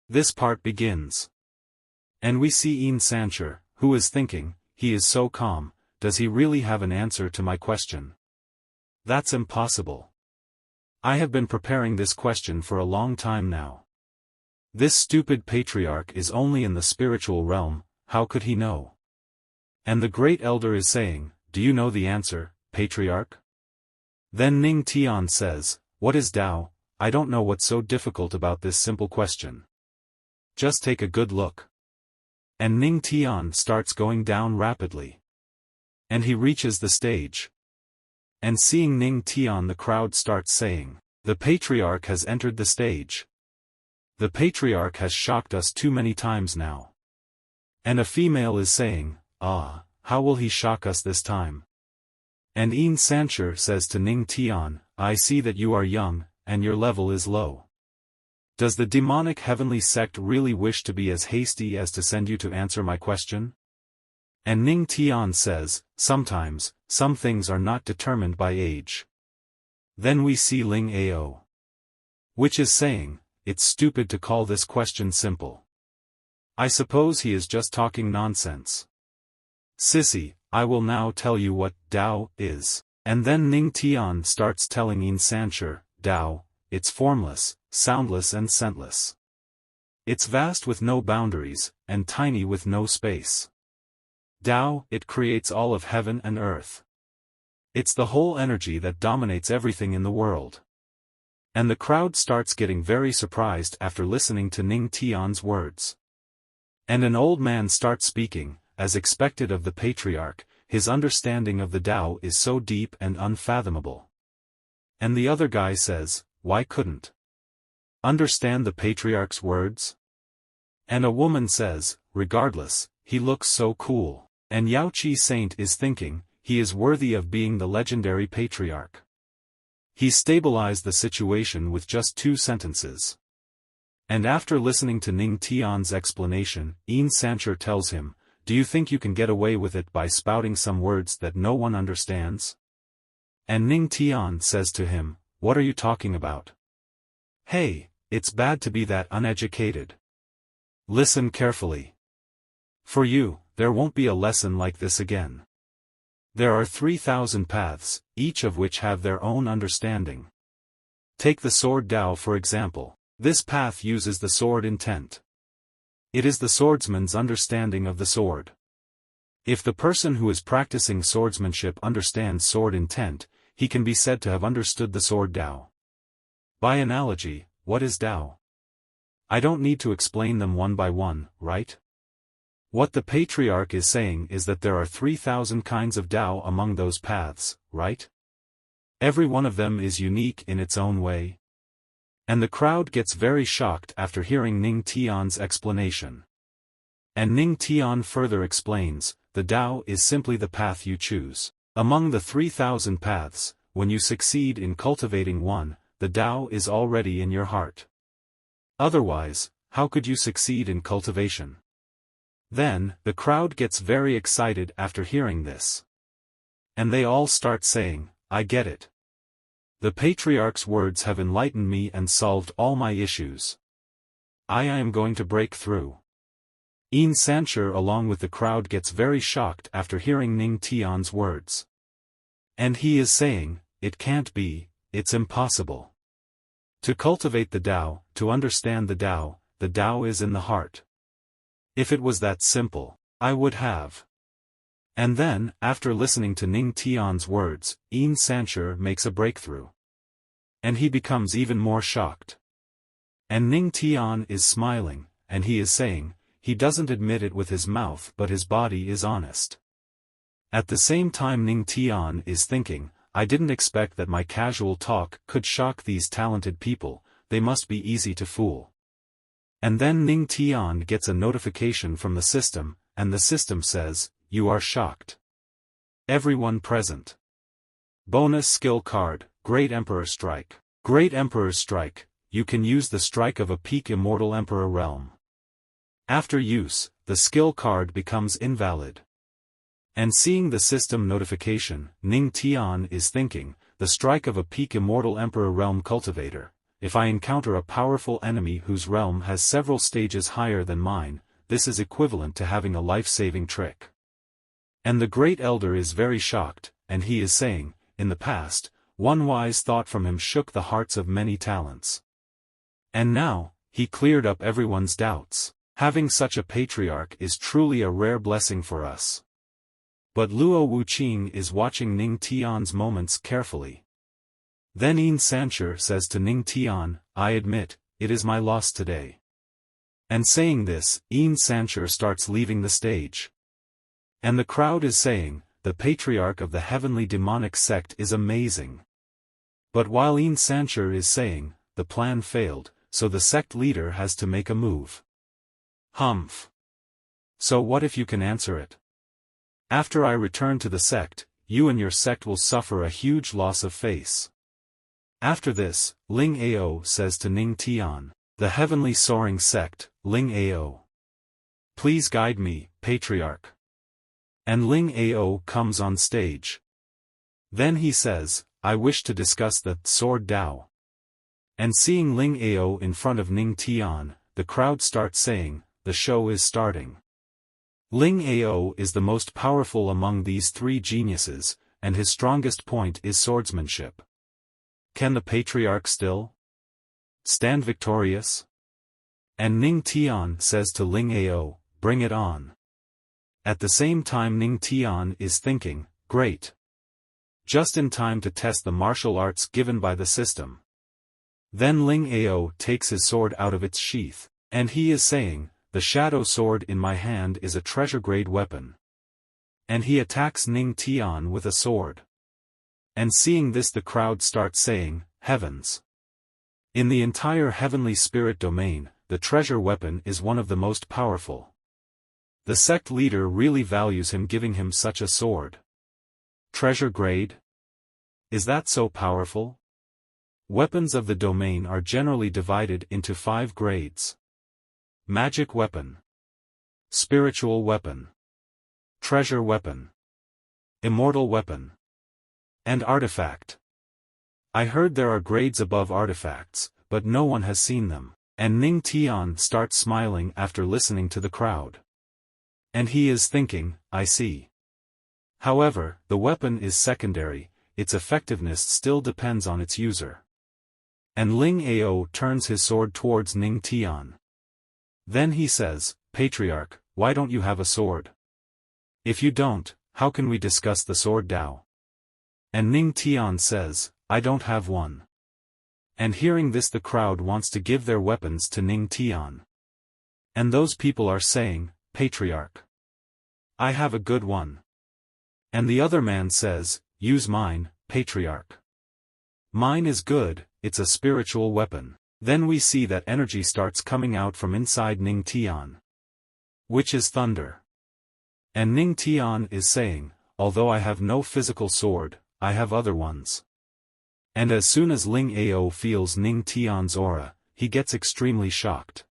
This part begins. And we see Yin Sancher, who is thinking, he is so calm, does he really have an answer to my question? That's impossible. I have been preparing this question for a long time now. This stupid patriarch is only in the spiritual realm, how could he know? And the great elder is saying, do you know the answer, patriarch? Then Ning Tian says, what is Tao? I don't know what's so difficult about this simple question. Just take a good look. And Ning Tian starts going down rapidly. And he reaches the stage. And seeing Ning Tian, the crowd starts saying, the patriarch has entered the stage. The patriarch has shocked us too many times now. And a female is saying, ah, how will he shock us this time? And Yin Sancher says to Ning Tian, I see that you are young, and your level is low. Does the demonic heavenly sect really wish to be as hasty as to send you to answer my question? And Ning Tian says, sometimes, some things are not determined by age. Then we see Ling AO. Which is saying, it's stupid to call this question simple. I suppose he is just talking nonsense. Sissy, I will now tell you what Tao is. And then Ning Tian starts telling Yin Sancher, Tao, it's formless, soundless and scentless. It's vast with no boundaries, and tiny with no space. Tao, it creates all of heaven and earth. It's the whole energy that dominates everything in the world. And the crowd starts getting very surprised after listening to Ning Tian's words. And an old man starts speaking, as expected of the patriarch, his understanding of the Tao is so deep and unfathomable. And the other guy says, why couldn't understand the patriarch's words? And a woman says, regardless, he looks so cool. And Yao Qi Saint is thinking, he is worthy of being the legendary patriarch. He stabilized the situation with just 2 sentences. And after listening to Ning Tian's explanation, Yin Sancher tells him, do you think you can get away with it by spouting some words that no one understands? And Ning Tian says to him, what are you talking about? Hey, it's bad to be that uneducated. Listen carefully. For you, there won't be a lesson like this again. There are 3,000 paths, each of which have their own understanding. Take the sword Tao for example. This path uses the sword intent. It is the swordsman's understanding of the sword. If the person who is practicing swordsmanship understands sword intent, he can be said to have understood the sword Tao. By analogy, what is Tao? I don't need to explain them one by one, right? What the patriarch is saying is that there are 3,000 kinds of Tao among those paths, right? Every one of them is unique in its own way. And the crowd gets very shocked after hearing Ning Tian's explanation. And Ning Tian further explains, the Tao is simply the path you choose. Among the 3,000 paths, when you succeed in cultivating one, the Tao is already in your heart. Otherwise, how could you succeed in cultivation? Then, the crowd gets very excited after hearing this. And they all start saying, I get it. The patriarch's words have enlightened me and solved all my issues. I am going to break through. Yin Sancher along with the crowd gets very shocked after hearing Ning Tian's words. And he is saying, it can't be, it's impossible. To cultivate the Tao, to understand the Tao is in the heart. If it was that simple, I would have. And then, after listening to Ning Tian's words, Yin Sancher makes a breakthrough. And he becomes even more shocked. And Ning Tian is smiling, and he is saying, he doesn't admit it with his mouth but his body is honest. At the same time Ning Tian is thinking, I didn't expect that my casual talk could shock these talented people, they must be easy to fool. And then Ning Tian gets a notification from the system, and the system says, you are shocked. Everyone present. Bonus skill card, Great Emperor Strike. Great Emperor's Strike, you can use the strike of a peak immortal Emperor realm. After use, the skill card becomes invalid. And seeing the system notification, Ning Tian is thinking, the strike of a peak immortal Emperor realm cultivator, if I encounter a powerful enemy whose realm has several stages higher than mine, this is equivalent to having a life-saving trick. And the great elder is very shocked, and he is saying, in the past, one wise thought from him shook the hearts of many talents. And now, he cleared up everyone's doubts. Having such a patriarch is truly a rare blessing for us. But Luo Wuqing is watching Ning Tian's moments carefully. Then Yin Sancher says to Ning Tian, I admit, it is my loss today. And saying this, Yin Sancher starts leaving the stage. And the crowd is saying, the patriarch of the heavenly demonic sect is amazing. But while Yin Sancher is saying, the plan failed, so the sect leader has to make a move. Humph. So what if you can answer it? After I return to the sect, you and your sect will suffer a huge loss of face. After this, Ling AO says to Ning Tian, the heavenly soaring sect, Ling AO. Please guide me, patriarch. And Ling AO comes on stage. Then he says, I wish to discuss the sword Dao. And seeing Ling AO in front of Ning Tian, the crowd starts saying, the show is starting. Ling AO is the most powerful among these three geniuses, and his strongest point is swordsmanship. Can the patriarch still stand victorious? And Ning Tian says to Ling AO, bring it on. At the same time Ning Tian is thinking, great. Just in time to test the martial arts given by the system. Then Ling AO takes his sword out of its sheath, and he is saying, the shadow sword in my hand is a treasure-grade weapon. And he attacks Ning Tian with a sword. And seeing this the crowd starts saying, heavens. In the entire heavenly spirit domain, the treasure weapon is one of the most powerful. The sect leader really values him giving him such a sword. Treasure grade? Is that so powerful? Weapons of the domain are generally divided into 5 grades. Magic weapon. Spiritual weapon. Treasure weapon. Immortal weapon. And artifact. I heard there are grades above artifacts, but no one has seen them. And Ning Tian starts smiling after listening to the crowd. And he is thinking, I see. However, the weapon is secondary, its effectiveness still depends on its user. And Ling AO turns his sword towards Ning Tian. Then he says, Patriarch, why don't you have a sword? If you don't, how can we discuss the sword Dao? And Ning Tian says, I don't have one. And hearing this the crowd wants to give their weapons to Ning Tian. And those people are saying, Patriarch. I have a good one. And the other man says, use mine, Patriarch. Mine is good, it's a spiritual weapon. Then we see that energy starts coming out from inside Ning Tian. Which is thunder. And Ning Tian is saying, although I have no physical sword, I have other ones. And as soon as Ling AO feels Ning Tian's aura, he gets extremely shocked.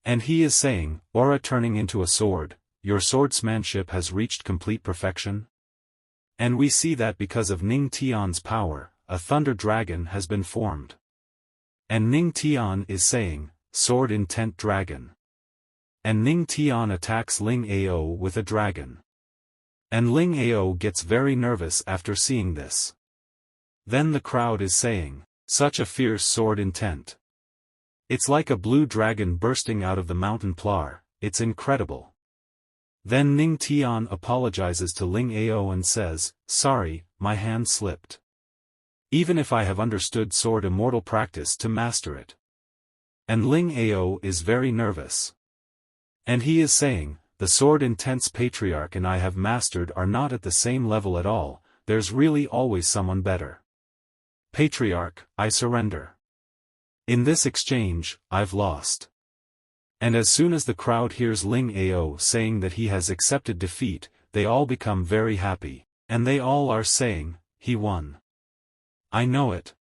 And he is saying, aura turning into a sword, your swordsmanship has reached complete perfection? And we see that because of Ning Tian's power, a thunder dragon has been formed. And Ning Tian is saying, sword intent dragon. And Ning Tian attacks Ling AO with a dragon. And Ling AO gets very nervous after seeing this. Then the crowd is saying, such a fierce sword intent. It's like a blue dragon bursting out of the mountain plar, it's incredible. Then Ning Tian apologizes to Ling AO and says, sorry, my hand slipped. Even if I have understood sword immortal practice to master it. And Ling AO is very nervous. And he is saying, the sword intense patriarch and I have mastered are not at the same level at all, there's really always someone better. Patriarch, I surrender. In this exchange, I've lost. And as soon as the crowd hears Ling AO saying that he has accepted defeat, they all become very happy, and they all are saying, he won. I know it.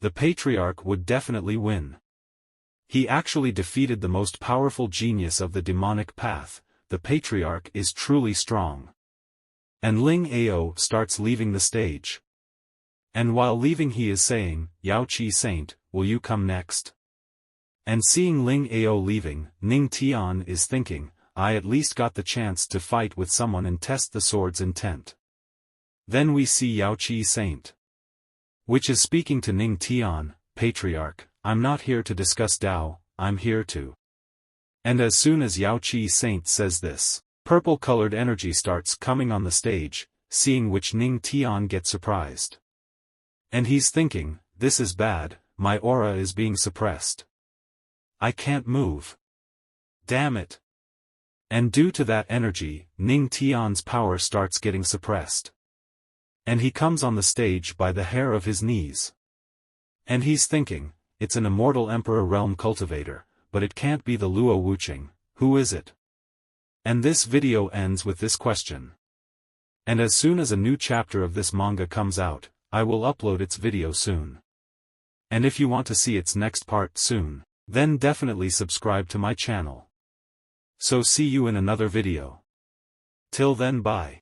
The patriarch would definitely win. He actually defeated the most powerful genius of the demonic path, the patriarch is truly strong. And Ling AO starts leaving the stage. And while leaving he is saying, Yao Qi Saint, will you come next? And seeing Ling AO leaving, Ning Tian is thinking, I at least got the chance to fight with someone and test the sword's intent. Then we see Yao Qi Saint, which is speaking to Ning Tian, Patriarch, I'm not here to discuss Tao, I'm here to. And as soon as Yao Qi Saint says this, purple-colored energy starts coming on the stage, seeing which Ning Tian gets surprised. And he's thinking, this is bad, my aura is being suppressed. I can't move. Damn it. And due to that energy, Ning Tian's power starts getting suppressed. And he comes on the stage by the hair of his knees. And he's thinking, it's an immortal Emperor Realm cultivator, but it can't be the Luo Wuqing, who is it? And this video ends with this question. And as soon as a new chapter of this manga comes out, I will upload its video soon. And if you want to see its next part soon, then definitely subscribe to my channel. So see you in another video. Till then, bye.